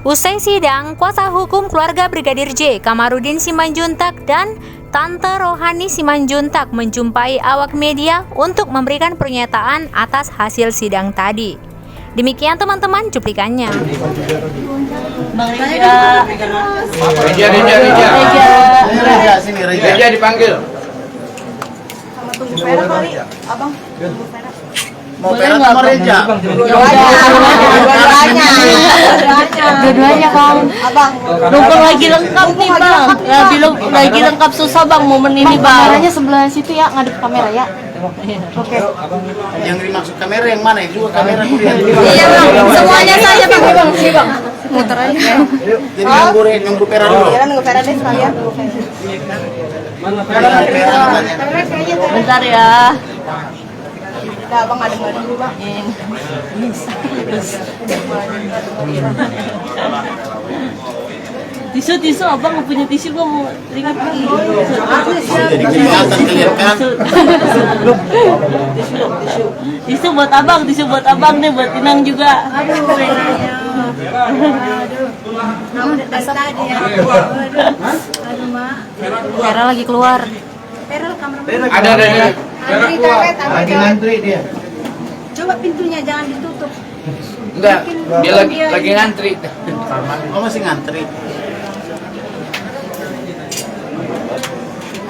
Usai sidang, kuasa hukum keluarga Brigadir J, Kamarudin Simanjuntak dan Tante Rohani Simanjuntak menjumpai awak media untuk memberikan pernyataan atas hasil sidang tadi. Demikian teman-teman cuplikannya. Reja dipanggil. Mau perak sama Reja? Dua-duanya Bang. Abang. Numpang lagi lengkap nih Bang. Lagi lengkap susah Bang momen ini Bang. Kameranya sebelah situ ya, ngadep kamera ya. Oke. Yang dimaksud kamera yang mana? Itu juga kamera kuliah. Iya Bang. Semuanya saja Bang. Sini Bang. Muter aja. Jadi nunggu perak dulu. Iya, nunggu perak deh sekalian. Bentar ya. Abang ada dulu Bang. Tisu abang nggak punya tisu gua mau ringat lagi. Jadi kelihatan kan? Tisu buat abang nih buat Inang juga. Aduh. Udah tadi ya. Aduh Mak. Vera lagi keluar. Vera kamar. Ada. Lagi ngantri dia. Coba pintunya jangan ditutup. Enggak, dia lagi ngantri. Oh masih ngantri.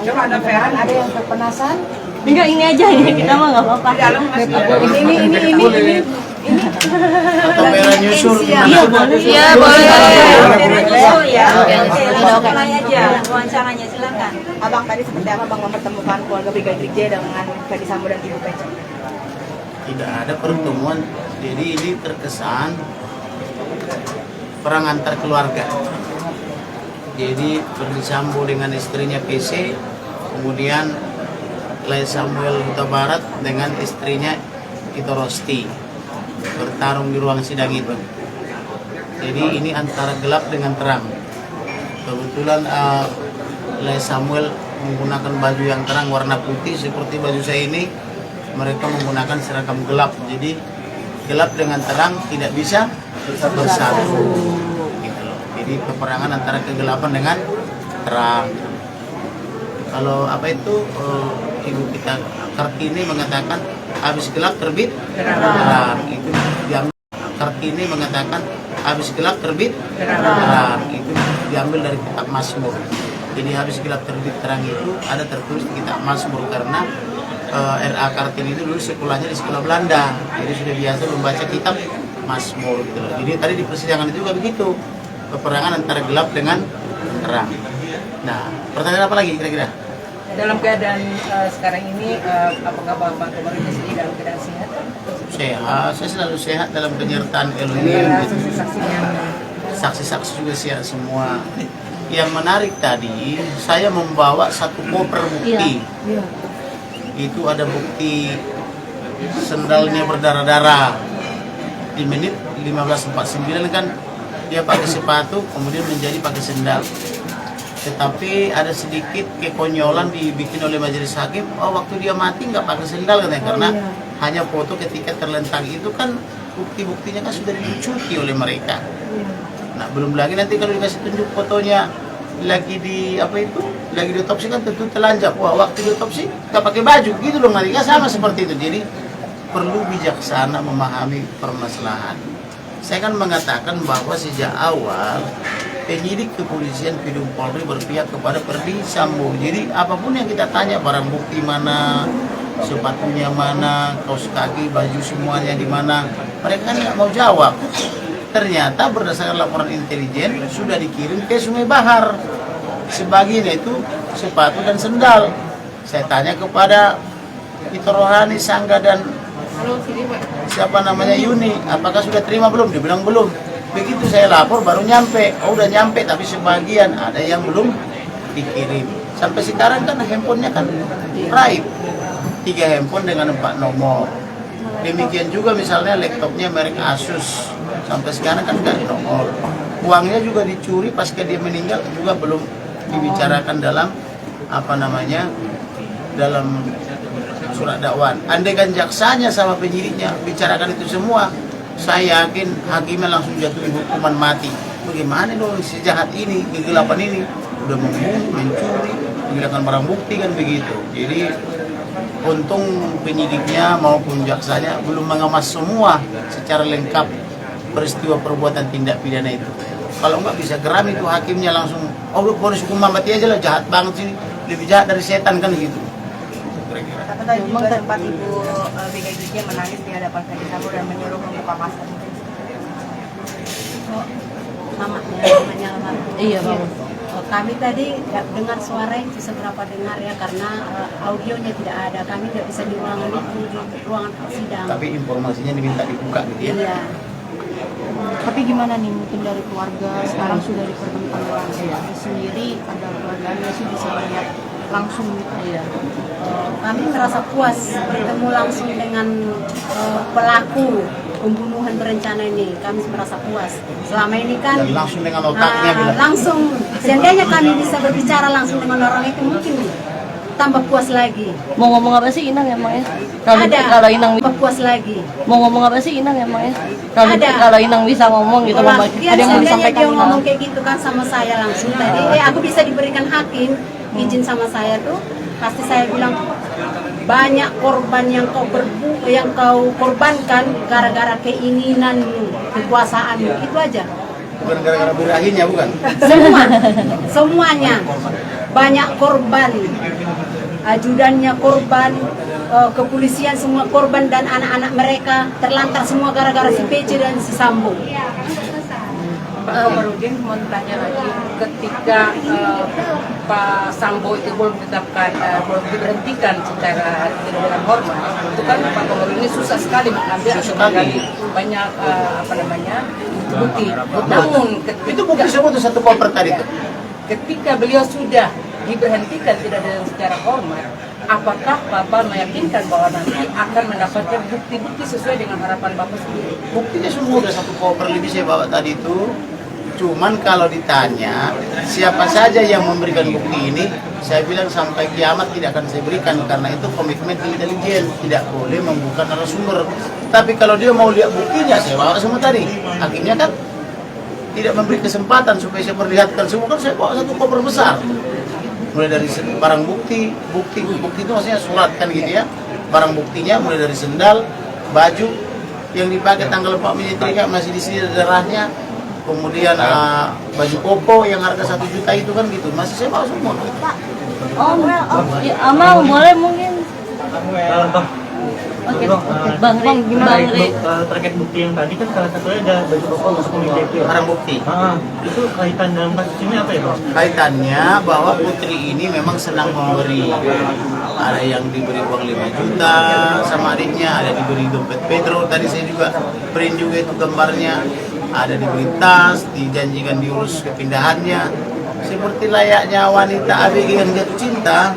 Coba ada Feran, ada yang kepanasan? Enggak, ini aja ini kita mah nggak apa-apa. Ini. Atau perak nyusul? Iya boleh. Iya boleh. Nyusul ya. Oke. Mulai aja wawancaranya, silakan. Abang tadi seperti apa Bang mempertemukan keluarga Brigadir J dengan Ferdy Sambo dan Ibu Pece? Tidak ada pertemuan. Jadi ini terkesan perang antar keluarga. Jadi Ferdy Sambo dengan istrinya PC, kemudian Lai Samuel Huta Barat dengan istrinya Ito Rosti bertarung di ruang sidang itu. Jadi ini antara gelap dengan terang. Kebetulan Lai Samuel menggunakan baju yang terang warna putih seperti baju saya ini. Mereka menggunakan seragam gelap. Jadi gelap dengan terang tidak bisa bersatu. Jadi peperangan antara kegelapan dengan terang. Kalau apa itu ibu kita Kartini mengatakan habis gelap terbit terang. Itu diambil. Kartini mengatakan habis gelap terbit terang. Itu diambil dari kitab Mazmur. Jadi habis gelap terbit terang itu ada tertulis di kitab Mazmur karena R.A. Kartini itu dulu sekolahnya di sekolah Belanda. Jadi sudah biasa membaca kitab Mazmur gitu. Jadi tadi di persidangan itu juga begitu. Peperangan antara gelap dengan terang. Nah, pertanyaan apa lagi kira-kira? Dalam keadaan sekarang ini, apakah Bapak Kamarudin sendiri dalam keadaan sehat? Sehat, saya selalu sehat dalam penyertaan Elohim. Saksi-saksinya. Saksi-saksi juga sehat semua. Yang menarik tadi, saya membawa satu koper bukti. Iya. Itu ada bukti sendalnya berdarah-darah. Di menit 15:49 kan dia pakai sepatu, kemudian menjadi pakai sendal. Tetapi ada sedikit kekonyolan dibikin oleh majelis hakim. Oh, waktu dia mati nggak pakai sendal katanya, karena hanya foto ketika terlentang itu kan bukti-buktinya kan sudah dicuci oleh mereka. Nah, belum lagi nanti kalau dikasih tunjuk fotonya lagi di apa itu, lagi diotopsi kan tentu telanjang. Wah, waktu diotopsi nggak pakai baju, gitu loh mereka sama seperti itu. Jadi perlu bijaksana memahami permasalahan. Saya kan mengatakan bahwa sejak awal penyidik kepolisian Pidum Polri berpihak kepada Ferdy Sambo. Jadi apapun yang kita tanya, barang bukti mana, sepatunya mana, kaos kaki, baju semuanya di mana, mereka kan nggak mau jawab. Ternyata berdasarkan laporan intelijen sudah dikirim ke Sungai Bahar. Sebagian itu sepatu dan sendal. Saya tanya kepada Ito Rohani, Sangga dan siapa namanya Yuni, apakah sudah terima belum? Dia bilang belum. Begitu saya lapor baru nyampe. Oh udah nyampe, tapi sebagian ada yang belum dikirim. Sampai sekarang kan handphonenya kan raib, 3 handphone dengan 4 nomor. Demikian juga misalnya laptopnya merek Asus, sampai sekarang kan nggak nomor. Uangnya juga dicuri pasca dia meninggal, juga belum dibicarakan dalam apa namanya, dalam surat dakwaan. Andai kan jaksanya sama penyidiknya bicarakan itu semua, saya yakin hakimnya langsung jatuhin hukuman mati. bagaimana dong sejahat ini, kegelapan ini, udah membunuh, mencuri, menghilangkan barang bukti kan begitu. Jadi untung penyidiknya maupun jaksanya belum mengemas semua secara lengkap peristiwa perbuatan tindak pidana itu. Kalau enggak bisa geram itu hakimnya langsung, oh vonis hukuman mati aja lah, jahat banget sih, lebih jahat dari setan kan gitu. Kata tadi juga sempat Ibu Brigadir J menangis di hadapan Ferdi Sambo dan menyuruh membuka masker. Sama ya, namanya almarhum. Iya, Bang. Kami tadi nggak dengar suara itu seberapa dengar ya karena audionya tidak ada. Kami tidak bisa di ruangan itu, di ruangan sidang. Tapi informasinya diminta dibuka gitu ya. Iya. Tapi gimana nih mungkin dari keluarga sekarang sudah dipertemukan langsung sendiri, ada keluarganya sih bisa melihat langsung gitu ya. Kami merasa puas bertemu langsung dengan pelaku pembunuhan berencana ini. Kami merasa puas. Selama ini kan Dan langsung dengan otaknya bilang. langsung seandainya kami bisa berbicara langsung dengan orang itu mungkin tambah puas lagi. Mau ngomong apa sih Inang emang ya? Ada. Kalau Inang tambah puas lagi. mau ngomong apa sih Inang emang ya? Ada. Kalau Inang bisa ngomong gitu, Kalau ada yang mau seandainya disampaikan dia Inang? ngomong kayak gitu kan sama saya langsung tadi, aku bisa diberikan hakim izin sama saya tuh, pasti saya bilang banyak korban yang kau korbankan gara-gara keinginanmu, kekuasaanmu, itu aja. Bukan gara-gara berakhirnya, bukan? Semuanya banyak korban, ajudannya korban, kepolisian semua korban dan anak-anak mereka terlantar semua gara-gara si PC dan si Sambo. Pak Komarudin mau tanya lagi, ketika Pak Sambo itu belum ditetapkan, belum diberhentikan secara tidak dengan hormat, itu kan Pak Komarudin ini susah sekali mengambil atau menggali banyak bukti. Namun Itu bukti semua tuh satu koper tadi tuh. ketika beliau sudah diberhentikan tidak dengan secara hormat, apakah Bapak meyakinkan bahwa nanti akan mendapatkan bukti-bukti sesuai dengan harapan Bapak sendiri? Buktinya semua udah satu koper lebih saya bawa tadi itu. Cuman kalau ditanya siapa saja yang memberikan bukti ini, saya bilang sampai kiamat tidak akan saya berikan karena itu komitmen intelijen, tidak boleh membuka narasumber. Tapi kalau dia mau lihat buktinya, saya bawa semua tadi. Akhirnya kan tidak memberi kesempatan supaya saya perlihatkan semua, kan saya bawa satu koper besar. Mulai dari barang bukti itu maksudnya surat kan gitu ya. Barang buktinya mulai dari sendal, baju yang dipakai tanggal 4 menyetrika masih di sini darahnya. Kemudian baju koko yang harga 1 juta itu kan gitu, masih saya bawa semua. Ya, Amal boleh mungkin. Oke, Bang Ri. Terkait bukti yang tadi kan salah satunya ada baju koko masuk ITP. Barang bukti. Itu kaitan dalam kasus ini apa ya, Bang? Kaitannya bahwa putri ini memang senang memberi. Ada yang diberi uang 5 juta sama adiknya, ada diberi dompet Pedro. Tadi saya juga print juga itu gambarnya. Ada diberi tas, dijanjikan diurus kepindahannya. Seperti layaknya wanita ABG yang jatuh cinta.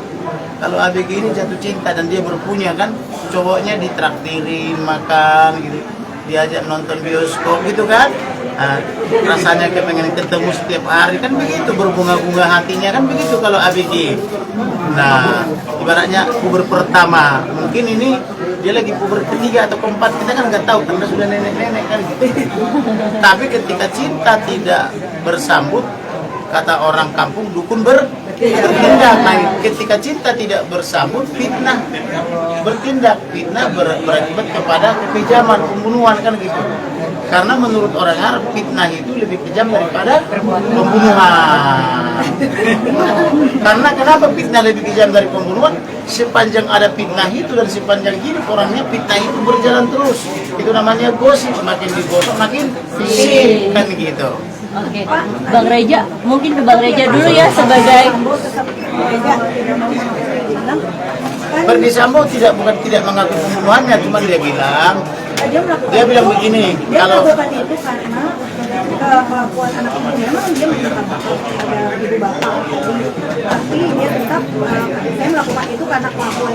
Kalau ABG ini jatuh cinta dan dia berpunya kan, cowoknya ditraktirin makan gitu, diajak nonton bioskop gitu kan. Rasanya kayak pengen ketemu setiap hari kan begitu, berbunga-bunga hatinya kan begitu kalau ABG. Nah, ibaratnya puber pertama, mungkin ini dia lagi puber ketiga atau keempat, kita kan nggak tahu karena sudah nenek-nenek kan gitu. Tapi ketika cinta tidak bersambut, kata orang kampung dukun bertindak. Nah, ketika cinta tidak bersambut, fitnah bertindak, fitnah berakibat kepada kekejaman, pembunuhan kan gitu. Karena menurut orang Arab fitnah itu lebih kejam daripada pembunuhan. Karena kenapa fitnah lebih kejam dari pembunuhan? Sepanjang ada fitnah itu dan sepanjang hidup orangnya fitnah itu berjalan terus. Itu namanya gosip, makin digosok makin sip kan gitu. Oke, Bang Reja, mungkin ke Bang Reja dulu ya sebagai Ferdi Sambo bukan tidak mengaku pembunuhannya, cuma dia bilang begini, kalau melakukan itu karena kelakuan anak itu memang dia menentang ada ibu bapak, tapi dia tetap saya melakukan itu karena kelakuan